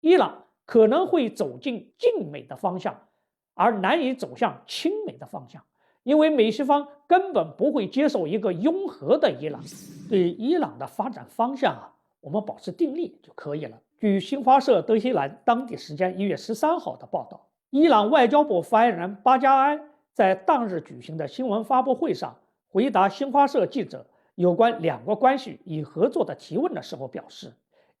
伊朗可能会走进近美的方向，而难以走向亲美的方向，因为美西方根本不会接受一个拥核的伊朗。对伊朗的发展方向我们保持定力就可以了。据新华社德黑兰当地时间1月13号的报道，伊朗外交部发言人巴加埃在当日举行的新闻发布会上回答新华社记者有关两国关系与合作的提问的时候表示，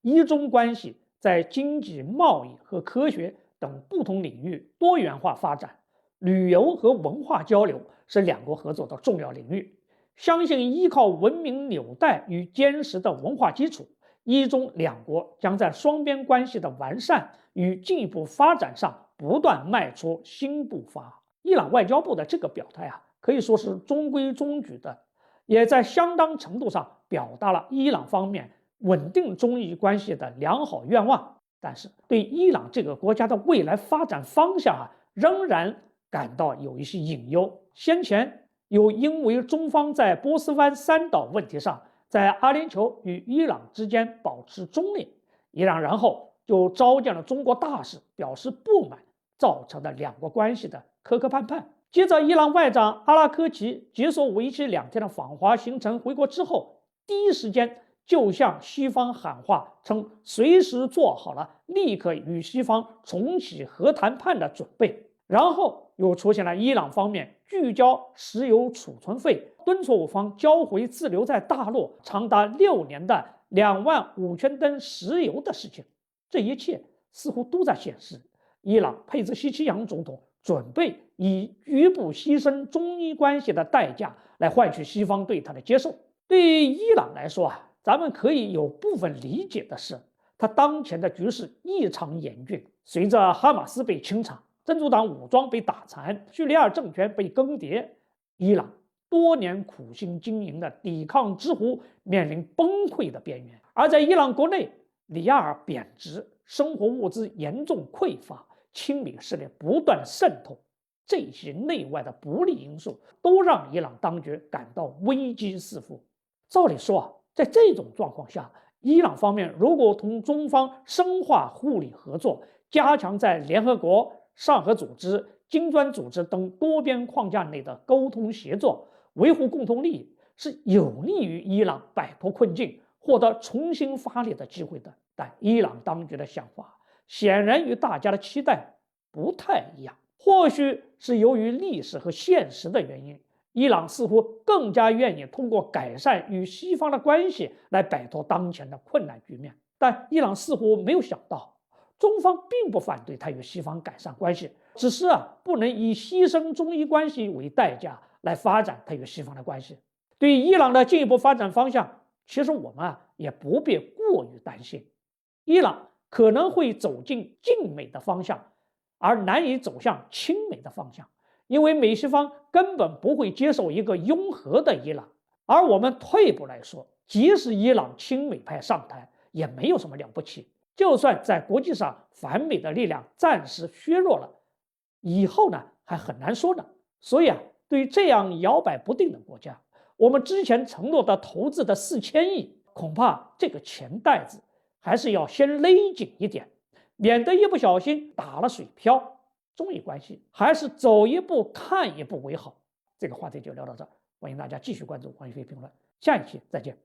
伊中关系在经济、贸易和科学等不同领域多元化发展，旅游和文化交流是两国合作的重要领域。相信依靠文明纽带与坚实的文化基础，伊中两国将在双边关系的完善与进一步发展上不断迈出新步伐。伊朗外交部的这个表态可以说是中规中矩的，也在相当程度上表达了伊朗方面稳定中伊关系的良好愿望。但是对伊朗这个国家的未来发展方向仍然感到有一些隐忧。先前有因为中方在波斯湾三岛问题上在阿联酋与伊朗之间保持中立，伊朗然后就召见了中国大使，表示不满，造成的两国关系的磕磕绊绊。接着伊朗外长阿拉科齐结束为期2天的访华行程回国之后，第一时间就向西方喊话，称随时做好了立刻与西方重启核谈判的准备。然后又出现了伊朗方面聚焦石油储存费，敦促我方交回滞留在大陆长达6年的25000吨石油的事情。这一切似乎都在显示，伊朗佩兹希奇扬总统准备以局部牺牲中伊关系的代价来换取西方对他的接受。对于伊朗来说咱们可以有部分理解的是，他当前的局势异常严峻。随着哈马斯被清场，真主党武装被打残，叙利亚政权被更迭，伊朗多年苦心经营的抵抗之湖面临崩溃的边缘。而在伊朗国内，里亚尔贬值，生活物资严重匮乏，亲美势力不断渗透，这些内外的不利因素都让伊朗当局感到危机四伏。照理说在这种状况下，伊朗方面如果同中方深化互利合作，加强在联合国、上合组织、金砖组织等多边框架内的沟通协作，维护共同利益，是有利于伊朗摆脱困境，获得重新发力的机会的。但伊朗当局的想法显然与大家的期待不太一样。或许是由于历史和现实的原因，伊朗似乎更加愿意通过改善与西方的关系来摆脱当前的困难局面。但伊朗似乎没有想到，中方并不反对他与西方改善关系，只是不能以牺牲中伊关系为代价来发展他与西方的关系。对于伊朗的进一步发展方向，其实我们也不必过于担心。伊朗可能会走进近美的方向，而难以走向亲美的方向，因为美西方根本不会接受一个拥核的伊朗。而我们退一步来说，即使伊朗亲美派上台，也没有什么了不起。就算在国际上反美的力量暂时削弱了，以后还很难说呢。所以对于这样摇摆不定的国家，我们之前承诺的投资的4000亿，恐怕这个钱袋子还是要先勒紧一点，免得一不小心打了水漂。中伊关系还是走一步看一步为好。这个话题就聊到这儿，欢迎大家继续关注黄宇飞评论，下一期再见。